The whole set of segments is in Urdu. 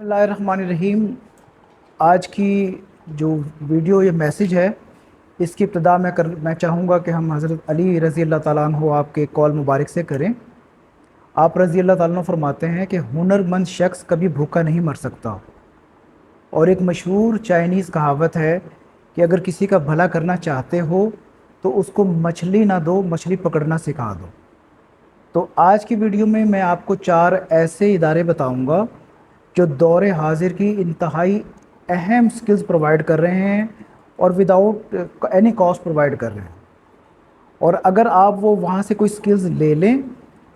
بسم اللہ الرحمن الرحیم۔ آج کی جو ویڈیو یہ میسیج ہے، اس کی ابتدا میں چاہوں گا کہ ہم حضرت علی رضی اللہ تعالیٰ عنہ آپ کے قول مبارک سے کریں۔ آپ رضی اللہ تعالیٰ عنہ فرماتے ہیں کہ ہنر مند شخص کبھی بھوکا نہیں مر سکتا، اور ایک مشہور چائنیز کہاوت ہے کہ اگر کسی کا بھلا کرنا چاہتے ہو تو اس کو مچھلی نہ دو، مچھلی پکڑنا سکھا دو۔ تو آج کی ویڈیو میں آپ کو 4 ایسے ادارے بتاؤں گا جو دور حاضر کی انتہائی اہم سکلز پرووائڈ کر رہے ہیں اور وداؤٹ اینی کاسٹ پرووائڈ کر رہے ہیں، اور اگر آپ وہاں سے کوئی سکلز لے لیں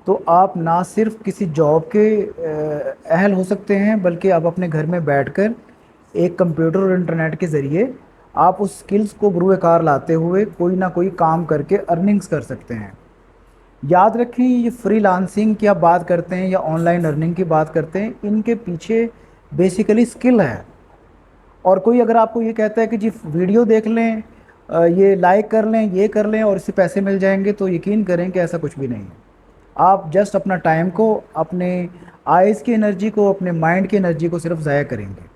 تو آپ نہ صرف کسی جاب کے اہل ہو سکتے ہیں، بلکہ آپ اپنے گھر میں بیٹھ کر ایک کمپیوٹر اور انٹرنیٹ کے ذریعے آپ اس سکلز کو بروئے کار لاتے ہوئے کوئی نہ کوئی کام کر کے ارننگز کر سکتے ہیں۔ یاد رکھیں، یہ فری لانسنگ کی آپ بات کرتے ہیں یا آن لائن ارننگ کی بات کرتے ہیں، ان کے پیچھے بیسیکلی سکل ہے۔ اور کوئی اگر آپ کو یہ کہتا ہے کہ جی ویڈیو دیکھ لیں، یہ لائک کر لیں، یہ کر لیں اور اس سے پیسے مل جائیں گے، تو یقین کریں کہ ایسا کچھ بھی نہیں ہے۔ آپ جسٹ اپنا ٹائم کو، اپنے آئیز کی انرجی کو، اپنے مائنڈ کی انرجی کو صرف ضائع کریں گے،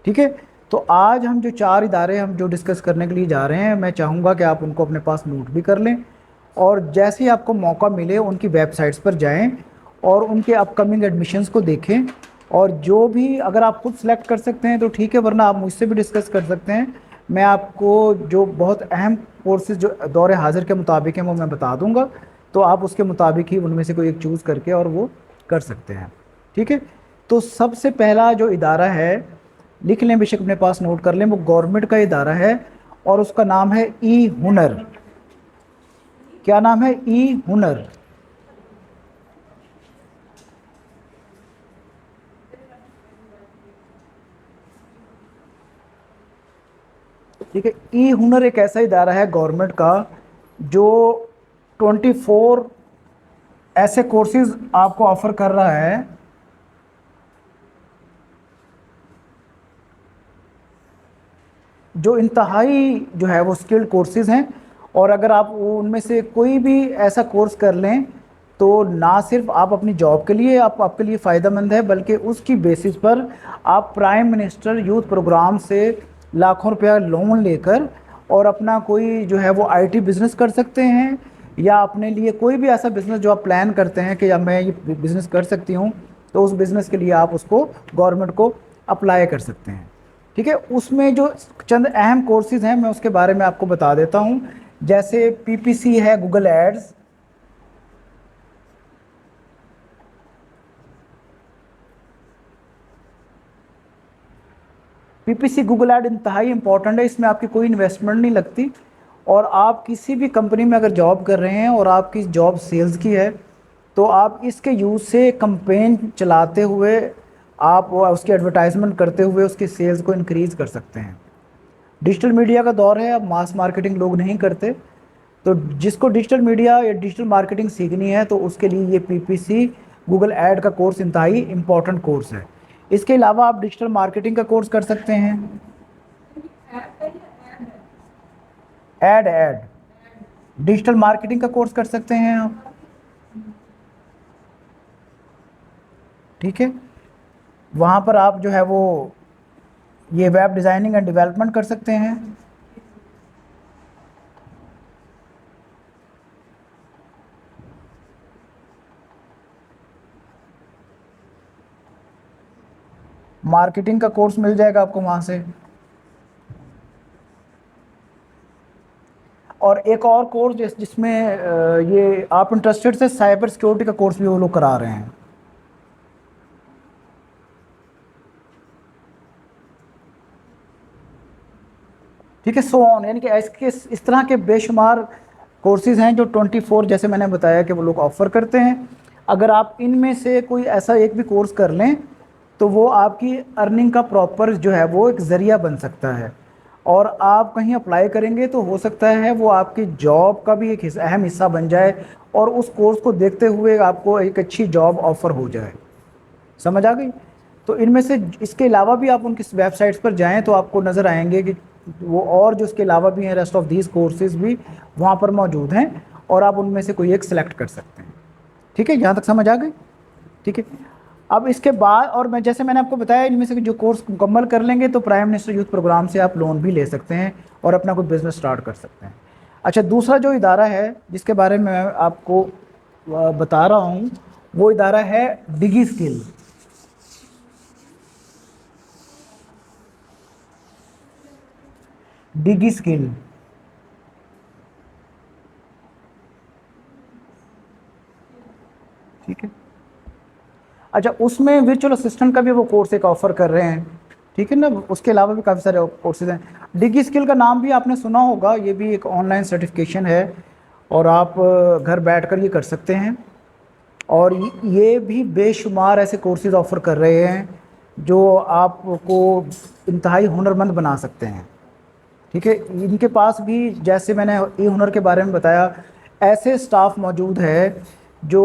ٹھیک ہے؟ تو آج ہم جو 4 ادارے ہم جو ڈسکس کرنے کے لیے جا رہے ہیں، میں چاہوں گا کہ آپ ان کو اپنے پاس نوٹ بھی کر لیں، اور جیسے ہی آپ کو موقع ملے ان کی ویب سائٹس پر جائیں اور ان کے اپ کمنگ ایڈمیشنز کو دیکھیں، اور جو بھی اگر آپ خود سلیکٹ کر سکتے ہیں تو ٹھیک ہے، ورنہ آپ مجھ سے بھی ڈسکس کر سکتے ہیں۔ میں آپ کو جو بہت اہم کورسز جو دور حاضر کے مطابق ہیں وہ میں بتا دوں گا، تو آپ اس کے مطابق ہی ان میں سے کوئی ایک چوز کر کے اور وہ کر سکتے ہیں، ٹھیک ہے؟ تو سب سے پہلا جو ادارہ ہے، لکھ لیں، بے شک اپنے پاس نوٹ کر لیں، وہ گورنمنٹ کا ادارہ ہے اور اس کا نام ہے ای ہنر۔ کیا نام ہے؟ ای ہنر۔ ٹھیک ہے، ای ہنر ایک ایسا ادارہ ہے گورنمنٹ کا جو 24 ایسے کورسز آپ کو آفر کر رہا ہے جو انتہائی جو ہے وہ سکلڈ کورسز ہیں، اور اگر آپ ان میں سے کوئی بھی ایسا کورس کر لیں تو نہ صرف آپ اپنی جاب کے لیے آپ کے لیے فائدہ مند ہے، بلکہ اس کی بیسس پر آپ پرائم منسٹر یوتھ پروگرام سے لاکھوں روپیہ لون لے کر اور اپنا کوئی جو ہے وہ آئی ٹی بزنس کر سکتے ہیں، یا اپنے لیے کوئی بھی ایسا بزنس جو آپ پلان کرتے ہیں کہ یا میں یہ بزنس کر سکتی ہوں، تو اس بزنس کے لیے آپ اس کو گورنمنٹ کو اپلائی کر سکتے ہیں، ٹھیک ہے؟ اس میں جو چند اہم کورسز ہیں میں اس کے بارے میں آپ کو بتا دیتا ہوں، جیسے پی پی سی ہے، گوگل ایڈز، پی پی سی گوگل ایڈ انتہائی امپورٹنٹ ہے، اس میں آپ کی کوئی انویسٹمنٹ نہیں لگتی، اور آپ کسی بھی کمپنی میں اگر جاب کر رہے ہیں اور آپ کی جاب سیلز کی ہے تو آپ اس کے یوز سے کمپین چلاتے ہوئے، آپ اس کی ایڈورٹائزمنٹ کرتے ہوئے اس کی سیلز کو انکریز کر سکتے ہیں۔ ڈیجیٹل میڈیا کا دور ہے، اب ماس مارکیٹنگ لوگ نہیں کرتے، تو جس کو ڈیجیٹل میڈیا یا ڈیجیٹل مارکیٹنگ سیکھنی ہے تو اس کے لیے یہ پی پی سی گوگل ایڈ کا کورس انتہائی امپورٹنٹ کورس ہے۔ اس کے علاوہ آپ ڈیجیٹل مارکیٹنگ کا کورس کر سکتے ہیں، ایڈ ڈیجیٹل مارکیٹنگ کا کورس کر سکتے ہیں آپ، ٹھیک ہے؟ وہاں پر آپ جو ہے وہ یہ ویب ڈیزائننگ اینڈ ڈیولپمنٹ کر سکتے ہیں۔ مارکیٹنگ کا کورس مل جائے گا آپ کو وہاں سے، اور ایک اور کورس جس میں یہ آپ انٹرسٹڈ سے سائبر سیکیورٹی کا کورس بھی وہ لوگ کرا رہے ہیں، ٹھیک ہے؟ سو آن، یعنی کہ اس طرح کے بے شمار کورسز ہیں جو 24 جیسے میں نے بتایا کہ وہ لوگ آفر کرتے ہیں۔ اگر آپ ان میں سے کوئی ایسا ایک بھی کورس کر لیں تو وہ آپ کی ارننگ کا پراپر جو ہے وہ ایک ذریعہ بن سکتا ہے، اور آپ کہیں اپلائی کریں گے تو ہو سکتا ہے وہ آپ کی جاب کا بھی ایک اہم حصہ بن جائے، اور اس کورس کو دیکھتے ہوئے آپ کو ایک اچھی جاب آفر ہو جائے۔ سمجھ آ گئی؟ تو ان میں سے اس کے علاوہ بھی آپ ان کی ویب سائٹس پر جائیں تو آپ کو نظر آئیں گے کہ وہ اور جو اس کے علاوہ بھی ہیں، ریسٹ آف دیز کورسز بھی وہاں پر موجود ہیں، اور آپ ان میں سے کوئی ایک سلیکٹ کر سکتے ہیں، ٹھیک ہے؟ یہاں تک سمجھ آ گئی؟ ٹھیک ہے، اب اس کے بعد، اور میں جیسے میں نے آپ کو بتایا، ان میں سے جو کورس مکمل کر لیں گے تو پرائم منسٹر یوتھ پروگرام سے آپ لون بھی لے سکتے ہیں اور اپنا کوئی بزنس سٹارٹ کر سکتے ہیں۔ اچھا، دوسرا جو ادارہ ہے جس کے بارے میں آپ کو بتا رہا ہوں، وہ ادارہ ہے ڈگی اسکل۔ ڈگی اسکل، ٹھیک ہے۔ اچھا، اس میں ورچوئل اسسٹنٹ کا بھی وہ کورس ایک آفر کر رہے ہیں، ٹھیک ہے نا۔ اس کے علاوہ بھی کافی سارے کورسز ہیں۔ ڈگی اسکل کا نام بھی آپ نے سنا ہوگا، یہ بھی ایک آن لائن سرٹیفکیشن ہے اور آپ گھر بیٹھ کر یہ کر سکتے ہیں، اور یہ بھی بے شمار ایسے کورسز آفر کر رہے ہیں جو آپ کو انتہائی ہنرمند بنا سکتے ہیں، ٹھیک ہے۔ ان کے پاس بھی، جیسے میں نے ای ہنر کے بارے میں بتایا، ایسے سٹاف موجود ہے جو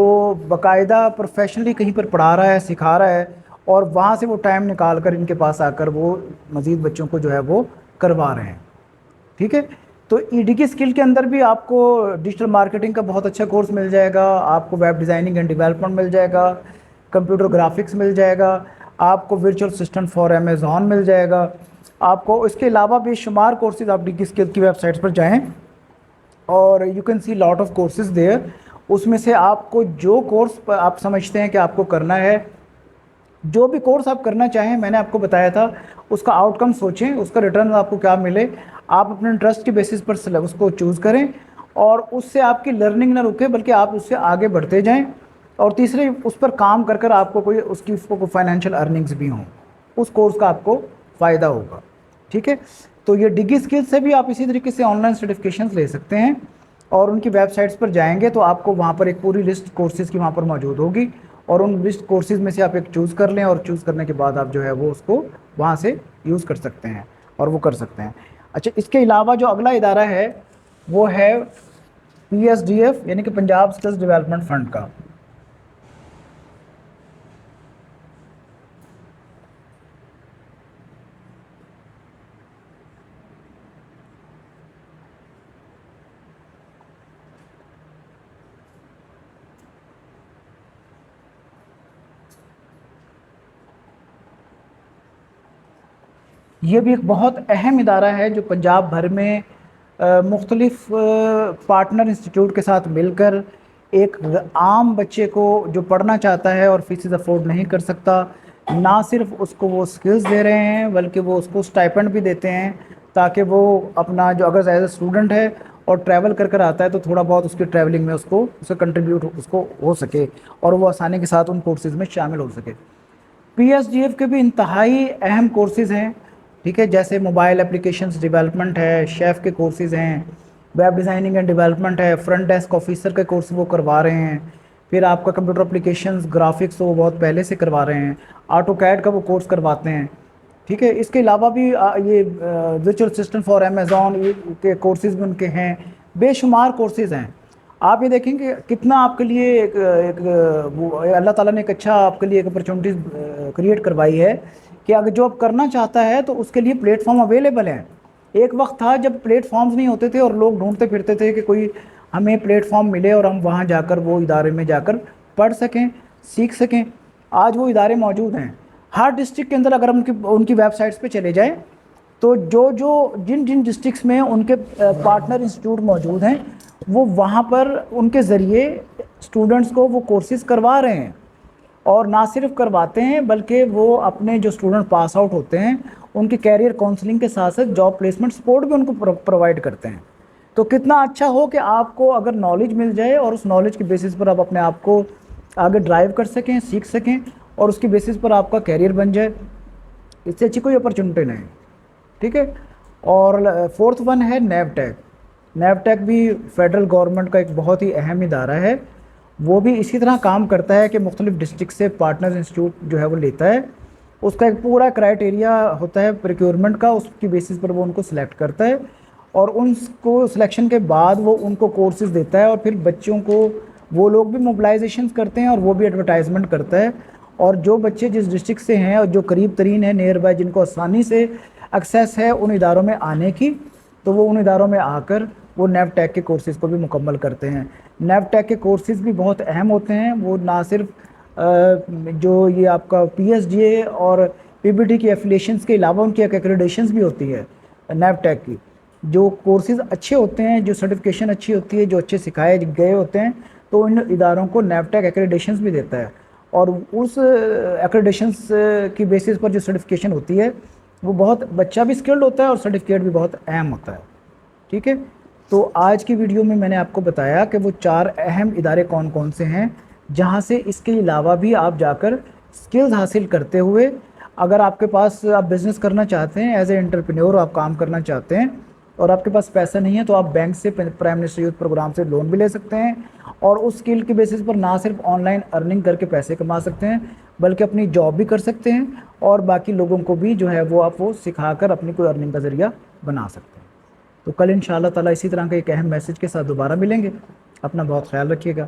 باقاعدہ پروفیشنلی کہیں پر پڑھا رہا ہے، سکھا رہا ہے، اور وہاں سے وہ ٹائم نکال کر ان کے پاس آ کر وہ مزید بچوں کو جو ہے وہ کروا رہے ہیں، ٹھیک ہے۔ تو ای ڈی کی اسکل کے اندر بھی آپ کو ڈیجیٹل مارکیٹنگ کا بہت اچھا کورس مل جائے گا، آپ کو ویب ڈیزائننگ اینڈ ڈیولپمنٹ مل جائے گا، کمپیوٹر گرافکس مل جائے گا، آپ کو ورچوئل اسسٹنٹ فار امیزون مل جائے گا، آپ کو اس کے علاوہ بے شمار کورسز، آپ ڈی کی اسکل کی ویب سائٹس پر جائیں اور you can see lot of courses there. اس میں سے آپ کو جو کورس آپ سمجھتے ہیں کہ آپ کو کرنا ہے، جو بھی کورس آپ کرنا چاہیں، میں نے آپ کو بتایا تھا اس کا آؤٹ کم سوچیں، اس کا ریٹرن آپ کو کیا ملے، آپ اپنے انٹرسٹ کے بیسس پر اس کو چوز کریں، اور اس سے آپ کی لرننگ نہ رکے بلکہ آپ اس سے آگے بڑھتے جائیں، اور تیسرے اس پر کام کر کر آپ کو کوئی اس کی فائنینشیل ارننگز بھی ہوں، اس کورس کا آپ کو فائدہ ہوگا، ٹھیک ہے۔ تو یہ ڈگی اسکل سے بھی آپ اسی طریقے سے آن لائن سرٹیفکیشنز لے سکتے ہیں، اور ان کی ویب سائٹس پر جائیں گے تو آپ کو وہاں پر ایک پوری لسٹ کورسز کی وہاں پر موجود ہوگی، اور ان لسٹ کورسز میں سے آپ ایک چوز کر لیں، اور چوز کرنے کے بعد آپ جو ہے وہ اس کو وہاں سے یوز کر سکتے ہیں اور وہ کر سکتے ہیں۔ اچھا، اس کے علاوہ جو اگلا ادارہ ہے وہ ہے پی ایس ڈی ایف، یعنی کہ پنجاب اسکلز ڈیولپمنٹ فنڈ کا۔ یہ بھی ایک بہت اہم ادارہ ہے جو پنجاب بھر میں مختلف پارٹنر انسٹیٹیوٹ کے ساتھ مل کر ایک عام بچے کو جو پڑھنا چاہتا ہے اور فیسز افورڈ نہیں کر سکتا، نہ صرف اس کو وہ سکلز دے رہے ہیں بلکہ وہ اس کو سٹائپنڈ بھی دیتے ہیں، تاکہ وہ اپنا جو اگر ایز اے اسٹوڈنٹ ہے اور ٹریول کر کر آتا ہے تو تھوڑا بہت اس کی ٹریولنگ میں اسے کنٹریبیوٹ اس کو ہو سکے، اور وہ آسانی کے ساتھ ان کورسز میں شامل ہو سکے۔ پی ایس ڈی ایف کے بھی انتہائی اہم کورسز ہیں، ٹھیک ہے، جیسے موبائل اپلیکیشنز ڈیولپمنٹ ہے، شیف کے کورسز ہیں، ویب ڈیزائننگ اینڈ ڈیولپمنٹ ہے، فرنٹ ڈیسک آفیسر کے کورس وہ کروا رہے ہیں، پھر آپ کا کمپیوٹر اپلیکیشنز گرافکس وہ بہت پہلے سے کروا رہے ہیں، آٹو کیڈ کا وہ کورس کرواتے ہیں، ٹھیک ہے۔ اس کے علاوہ بھی یہ ورچوئل اسسٹنٹ فار امیزون کے کورسز بھی ان کے ہیں، بے شمار کورسز ہیں۔ آپ یہ دیکھیں کہ کتنا آپ کے لیے ایک اللہ تعالیٰ نے ایک اچھا آپ کے لیے ایک اپرچونیٹیز کریٹ کروائی ہے کہ اگر جو آپ کرنا چاہتا ہے تو اس کے لیے پلیٹ فارم اویلیبل ہیں۔ ایک وقت تھا جب پلیٹ فارمز نہیں ہوتے تھے اور لوگ ڈھونڈتے پھرتے تھے کہ کوئی ہمیں پلیٹ فارم ملے اور ہم وہاں جا کر وہ ادارے میں جا کر پڑھ سکیں، سیکھ سکیں۔ آج وہ ادارے موجود ہیں ہر ڈسٹرکٹ کے اندر۔ اگر ہم ان کی ویب سائٹس پہ چلے جائیں تو جن ڈسٹرکٹس میں ان کے پارٹنر انسٹیٹیوٹ موجود ہیں، وہ وہاں پر ان کے ذریعے اسٹوڈنٹس کو وہ کورسز کروا رہے ہیں، اور نہ صرف کرواتے ہیں بلکہ وہ اپنے جو اسٹوڈنٹ پاس آؤٹ ہوتے ہیں ان کی کیریئر کاؤنسلنگ کے ساتھ ساتھ جاب پلیسمنٹ سپورٹ بھی ان کو پرووائڈ کرتے ہیں۔ تو کتنا اچھا ہو کہ آپ کو اگر نالج مل جائے اور اس نالج کے بیسس پر آپ اپنے آپ کو آگے ڈرائیو کر سکیں، سیکھ سکیں، اور اس کی بیسس پر آپ کا کیریئر بن جائے، اس سے اچھی کوئی اپرچونٹی نہیں، ٹھیک ہے۔ اور فورتھ ون ہے نیو ٹیک۔ نیو ٹیک بھی فیڈرل گورنمنٹ کا ایک بہت ہی اہم ادارہ ہے، وہ بھی اسی طرح کام کرتا ہے کہ مختلف ڈسٹرکٹ سے پارٹنر انسٹیٹیوٹ جو ہے وہ لیتا ہے، اس کا ایک پورا کرائٹیریا ہوتا ہے پروکیورمنٹ کا، اس کی بیسس پر وہ ان کو سلیکٹ کرتا ہے، اور ان کو سلیکشن کے بعد وہ ان کو کورسز دیتا ہے، اور پھر بچوں کو وہ لوگ بھی موبلائزیشنز کرتے ہیں اور وہ بھی ایڈورٹائزمنٹ کرتا ہے، اور جو بچے جس ڈسٹرکٹ سے ہیں اور جو قریب ترین ہیں نیئر بائی، جن کو آسانی سے ایکسیس ہے ان اداروں میں آنے کی، تو وہ ان اداروں میں آ کر وہ نیو ٹیک کے کورسز کو بھی مکمل کرتے ہیں۔ نیو ٹیک کے کورسز بھی بہت اہم ہوتے ہیں، وہ نہ صرف جو یہ آپ کا PSDA اور PBT کی ایفیلیشنز کے علاوہ ان کی ایک ایکریڈیشنز بھی ہوتی ہے نیب-ٹیک کی. جو کورسز اچھے ہوتے ہیں، جو سرٹیفکیشن اچھی ہوتی ہے، جو اچھے سکھائے گئے ہوتے ہیں، تو ان اداروں کو نیب-ٹیک ایکریڈیشنز بھی دیتا ہے. اور اس ایکریڈیشنز کی بیسس پر جو سرٹیفکیشن ہوتی ہے وہ بہت بچہ بھی اسکلڈ ہوتا ہے اور سرٹیفکیٹ بھی بہت اہم ہوتا ہے. ٹھیک ہے، تو آج کی ویڈیو میں نے آپ کو بتایا کہ وہ 4 اہم ادارے کون کون سے ہیں جہاں سے اس کے علاوہ بھی آپ جا کر اسکلز حاصل کرتے ہوئے، اگر آپ کے پاس آپ بزنس کرنا چاہتے ہیں، ایز اے انٹرپرینور آپ کام کرنا چاہتے ہیں اور آپ کے پاس پیسہ نہیں ہے، تو آپ بینک سے پرائم منسٹر یوتھ پروگرام سے لون بھی لے سکتے ہیں اور اس اسکل کے بیسس پر نہ صرف آن لائن ارننگ کر کے پیسے کما سکتے ہیں بلکہ اپنی جاب بھی کر سکتے ہیں اور باقی لوگوں کو بھی جو ہے وہ آپ وہ سکھا کر اپنی کوئی ارننگ کا ذریعہ بنا سکتے ہیں. تو کل انشاءاللہ تعالیٰ اسی طرح کے ایک اہم میسج کے ساتھ دوبارہ ملیں گے. اپنا بہت خیال رکھیے گا.